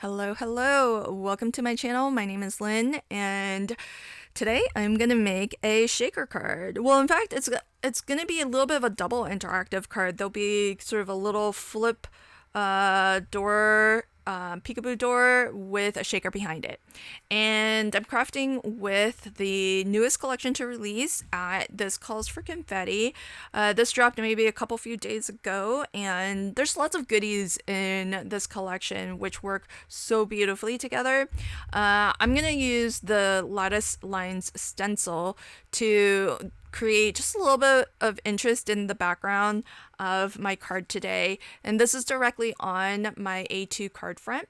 Hello. Welcome to my channel. My name is Lynn, and today I'm gonna make a shaker card. Well, in fact, it's gonna be a little bit of a double interactive card. There'll be sort of a little flip door, peekaboo door with a shaker behind it. And I'm crafting with the newest collection to release. This calls for confetti. This dropped maybe a few days ago, and there's lots of goodies in this collection which work so beautifully together. I'm gonna use the lattice lines stencil to create just a little bit of interest in the background of my card today, and this is directly on my A2 card front.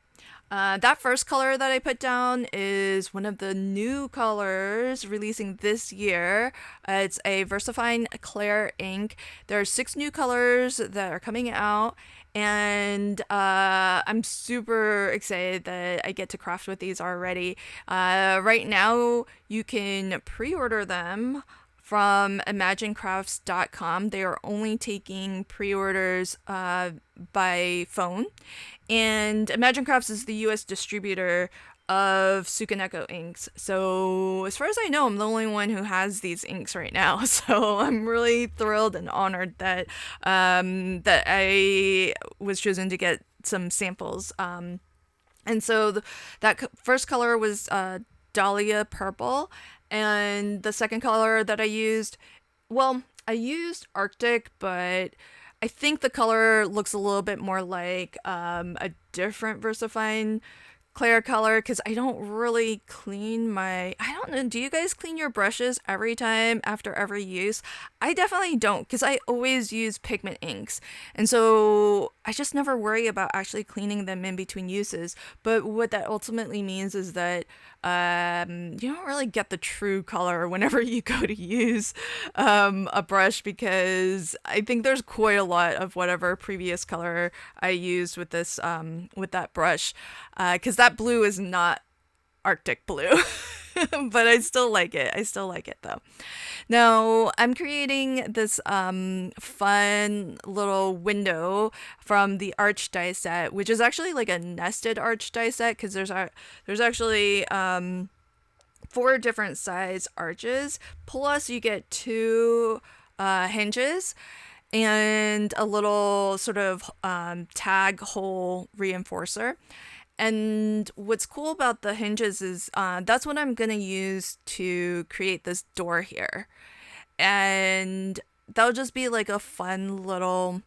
That first color that I put down is one of the new colors releasing this year. It's a VersaFine Clair ink. There are 6 new colors that are coming out, and I'm super excited that I get to craft with these already. Right now, you can pre-order them from imaginecrafts.com. They are only taking pre-orders by phone, and Imagine Crafts is the US distributor of Sukaneko inks. So as far as I know, I'm the only one who has these inks right now. So I'm really thrilled and honored that that I was chosen to get some samples. And so that first color was Dahlia Purple, and the second color that I used, well, I used Arctic, but I think the color looks a little bit more like a different VersaFine Clair color, because I don't really clean my, I don't know, do you guys clean your brushes every time after every use? I definitely don't, because I always use pigment inks, and so I just never worry about actually cleaning them in between uses. But what that ultimately means is that you don't really get the true color whenever you go to use a brush, because I think there's quite a lot of whatever previous color I used with this with that brush, because that blue is not Arctic blue. But I still like it. I still like it though. Now I'm creating this fun little window from the arch die set, which is actually like a nested arch die set, because there's actually 4 different size arches. Plus you get 2 hinges and a little sort of tag hole reinforcer. And what's cool about the hinges is that's what I'm going to use to create this door here. And that'll just be like a fun a little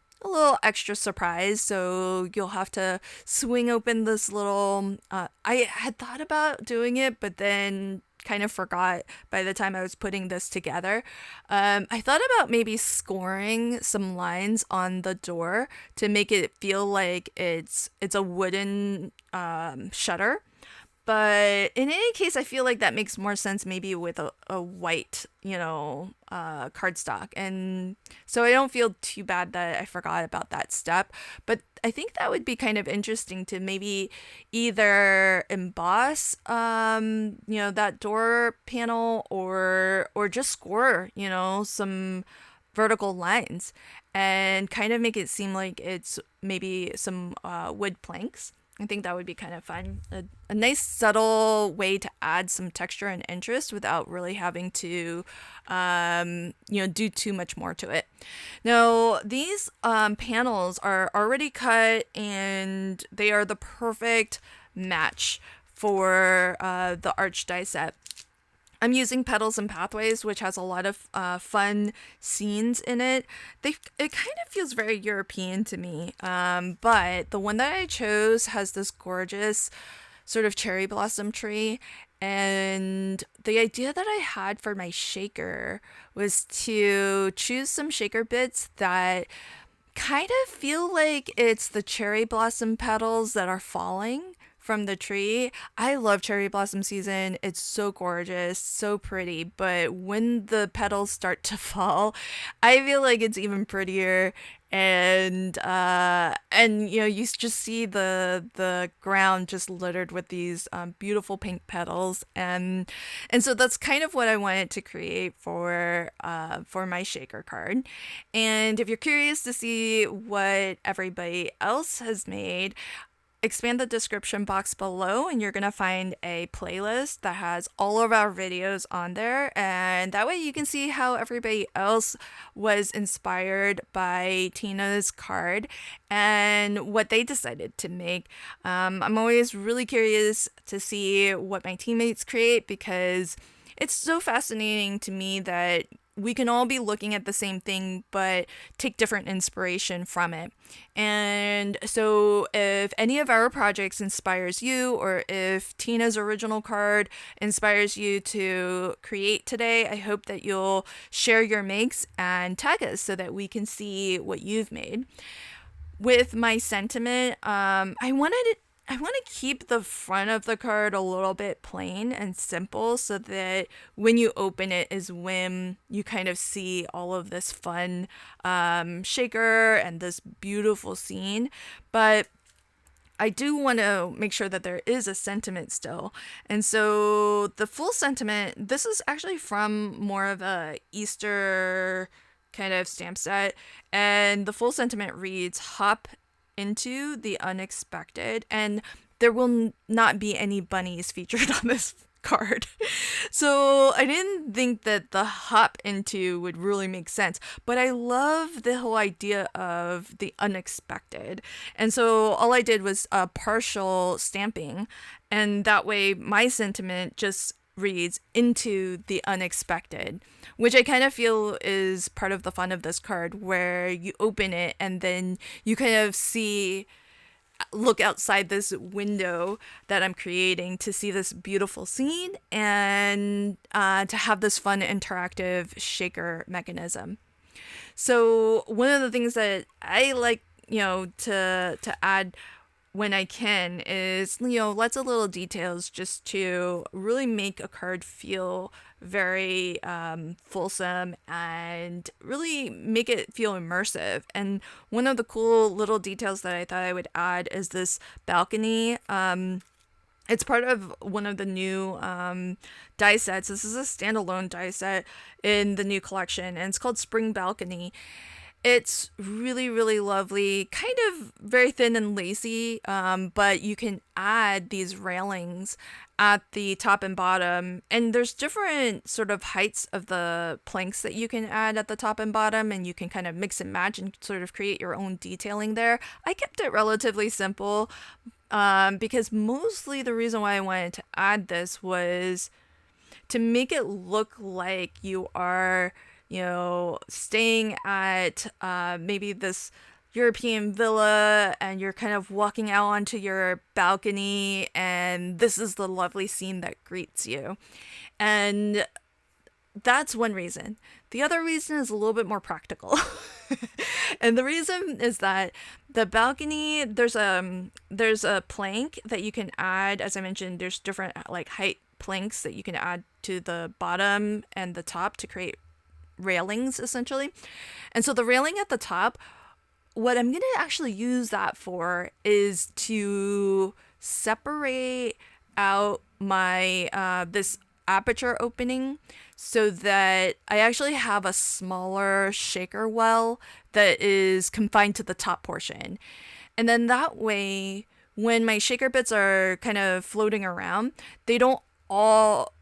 extra surprise. So you'll have to swing open this little, I had thought about doing it, but then kind of forgot by the time I was putting this together. I thought about maybe scoring some lines on the door to make it feel like it's a wooden shutter. But in any case, I feel like that makes more sense maybe with a white, cardstock. And so I don't feel too bad that I forgot about that step. But I think that would be kind of interesting to maybe either emboss, that door panel, or just score, some vertical lines and kind of make it seem like it's maybe some wood planks. I think that would be kind of fun. A nice subtle way to add some texture and interest without really having to, do too much more to it. Now, these panels are already cut, and they are the perfect match for the arch die set. I'm using Petals and Pathways, which has a lot of fun scenes in it. It kind of feels very European to me, but the one that I chose has this gorgeous sort of cherry blossom tree. And the idea that I had for my shaker was to choose some shaker bits that kind of feel like it's the cherry blossom petals that are falling from the tree. I love cherry blossom season. It's so gorgeous, so pretty, but when the petals start to fall, I feel like it's even prettier. And you just see the ground just littered with these beautiful pink petals, and so that's kind of what I wanted to create for my shaker card. And if you're curious to see what everybody else has made, expand the description box below and you're going to find a playlist that has all of our videos on there, and that way you can see how everybody else was inspired by Tina's card and what they decided to make. I'm always really curious to see what my teammates create because it's so fascinating to me that we can all be looking at the same thing but take different inspiration from it. And so if any of our projects inspires you, or if Tina's original card inspires you to create today, I hope that you'll share your makes and tag us so that we can see what you've made. With my sentiment, I want to keep the front of the card a little bit plain and simple so that when you open it is when you kind of see all of this fun shaker and this beautiful scene. But I do want to make sure that there is a sentiment still. And so the full sentiment, this is actually from more of a Easter kind of stamp set. And the full sentiment reads, hop into the unexpected. And there will not be any bunnies featured on this card. So I didn't think that the hop into would really make sense, but I love the whole idea of the unexpected. And so all I did was a partial stamping, and that way my sentiment just reads into the unexpected, which I kind of feel is part of the fun of this card, where you open it and then you kind of look outside this window that I'm creating to see this beautiful scene and to have this fun interactive shaker mechanism. So one of the things that I like, to add when I can is, lots of little details just to really make a card feel very fulsome and really make it feel immersive. And one of the cool little details that I thought I would add is this balcony. It's part of one of the new die sets. This is a standalone die set in the new collection, and it's called Spring Balcony. It's really, really lovely, kind of very thin and lacy, but you can add these railings at the top and bottom, and there's different sort of heights of the planks that you can add at the top and bottom, and you can kind of mix and match and sort of create your own detailing there. I kept it relatively simple because mostly the reason why I wanted to add this was to make it look like you are staying at maybe this European villa, and you're kind of walking out onto your balcony, and this is the lovely scene that greets you. And that's one reason. The other reason is a little bit more practical. And the reason is that the balcony, there's a plank that you can add. As I mentioned, there's different height planks that you can add to the bottom and the top to create railings, essentially. And so the railing at the top, what I'm going to actually use that for is to separate out my this aperture opening so that I actually have a smaller shaker well that is confined to the top portion. And then that way, when my shaker bits are kind of floating around, they don't all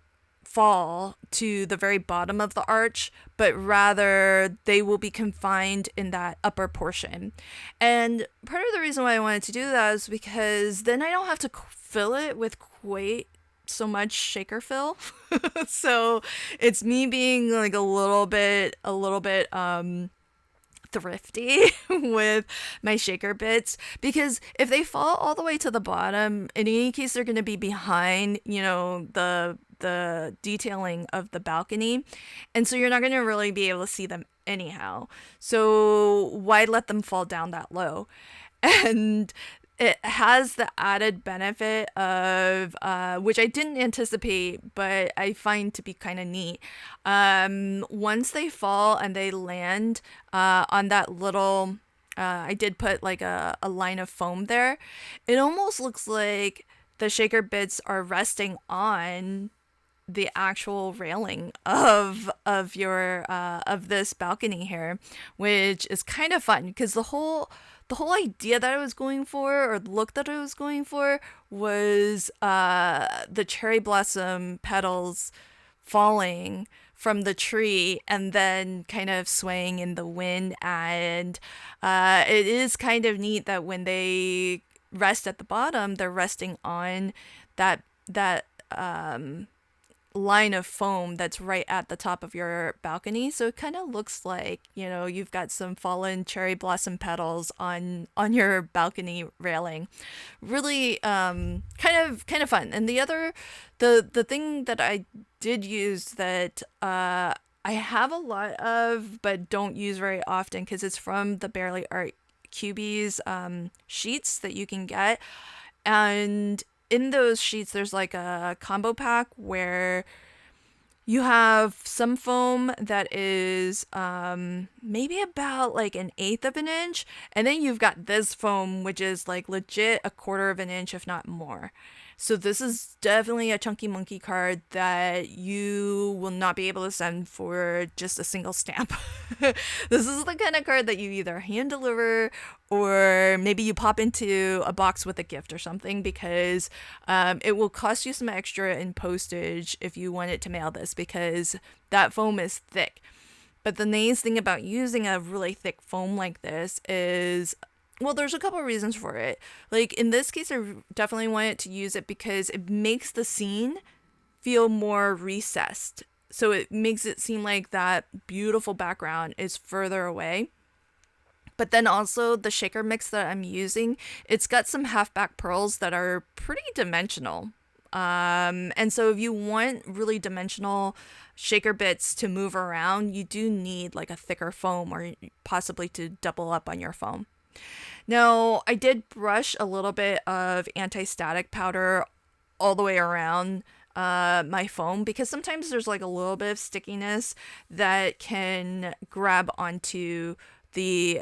fall to the very bottom of the arch, but rather they will be confined in that upper portion. And part of the reason why I wanted to do that is because then I don't have to fill it with quite so much shaker fill. So it's me being a little bit thrifty with my shaker bits, because if they fall all the way to the bottom, in any case they're going to be behind the detailing of the balcony, and so you're not going to really be able to see them anyhow. So why let them fall down that low? And it has the added benefit of which I didn't anticipate, but I find to be kind of neat. Once they fall and they land on that little I did put a line of foam there, it almost looks like the shaker bits are resting on the actual railing of your of this balcony here, which is kind of fun because the whole the whole idea that I was going for, or the look that I was going for, was the cherry blossom petals falling from the tree and then kind of swaying in the wind. And it is kind of neat that when they rest at the bottom, they're resting on that line of foam that's right at the top of your balcony. So it kind of looks like, you've got some fallen cherry blossom petals on your balcony railing. Really kind of fun. And the thing that I did use that I have a lot of but don't use very often, because it's from the Barely Art Cubies sheets that you can get. And in those sheets, there's like a combo pack where you have some foam that is maybe about like 1/8 of an inch, and then you've got this foam which is like legit 1/4 of an inch, if not more. So this is definitely a chunky monkey card that you will not be able to send for just a single stamp. This is the kind of card that you either hand deliver or maybe you pop into a box with a gift or something, because it will cost you some extra in postage if you wanted to mail this, because that foam is thick. But the nice thing about using a really thick foam like this is, well, there's a couple of reasons for it. Like in this case, I definitely wanted to use it because it makes the scene feel more recessed. So it makes it seem like that beautiful background is further away. But then also the shaker mix that I'm using, it's got some halfback pearls that are pretty dimensional. And so if you want really dimensional shaker bits to move around, you do need like a thicker foam, or possibly to double up on your foam. Now, I did brush a little bit of anti-static powder all the way around my foam, because sometimes there's like a little bit of stickiness that can grab onto the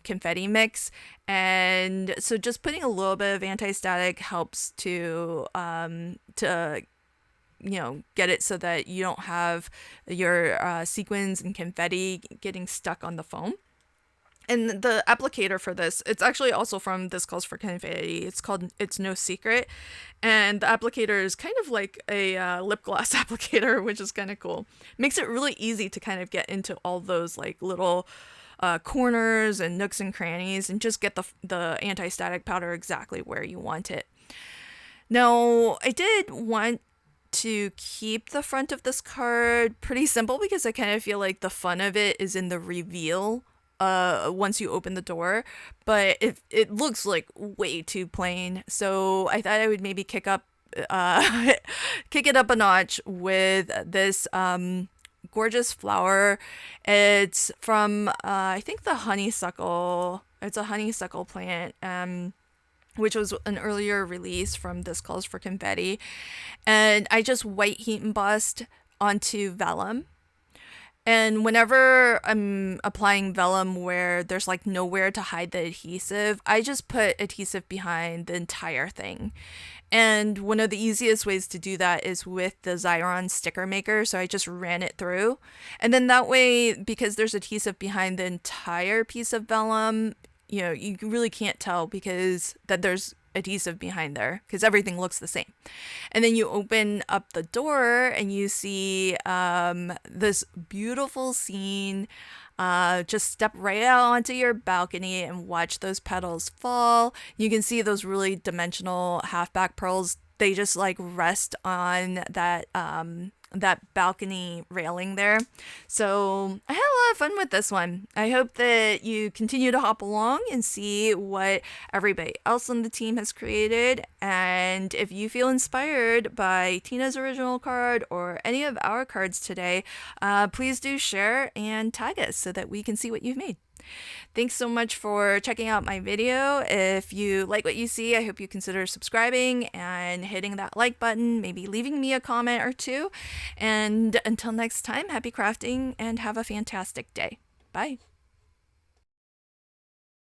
confetti mix. And so just putting a little bit of anti-static helps to get it so that you don't have your sequins and confetti getting stuck on the foam. And the applicator for this, it's actually also from This Calls for Confetti. It's called It's No Secret. And the applicator is kind of like a lip gloss applicator, which is kind of cool. Makes it really easy to kind of get into all those like little corners and nooks and crannies, and just get the anti-static powder exactly where you want it. Now, I did want to keep the front of this card pretty simple, because I kind of feel like the fun of it is in the reveal once you open the door, but it looks like way too plain. So I thought I would maybe kick it up a notch with this gorgeous flower. It's from I think the honeysuckle. It's a honeysuckle plant, which was an earlier release from This Calls for Confetti, and I just white heat embossed onto vellum. And whenever I'm applying vellum where there's like nowhere to hide the adhesive, I just put adhesive behind the entire thing. And one of the easiest ways to do that is with the Xyron sticker maker. So I just ran it through. And then that way, because there's adhesive behind the entire piece of vellum, you really can't tell because that there's adhesive behind there, because everything looks the same. And then you open up the door and you see this beautiful scene. Just step right out onto your balcony and watch those petals fall. You can see those really dimensional halfback pearls. They just like rest on that balcony railing there. So I had a lot of fun with this one. I hope that you continue to hop along and see what everybody else on the team has created. And if you feel inspired by Tina's original card or any of our cards today, please do share and tag us so that we can see what you've made. Thanks so much for checking out my video. If you like what you see, I hope you consider subscribing and hitting that like button, maybe leaving me a comment or two. And until next time, happy crafting and have a fantastic day. Bye.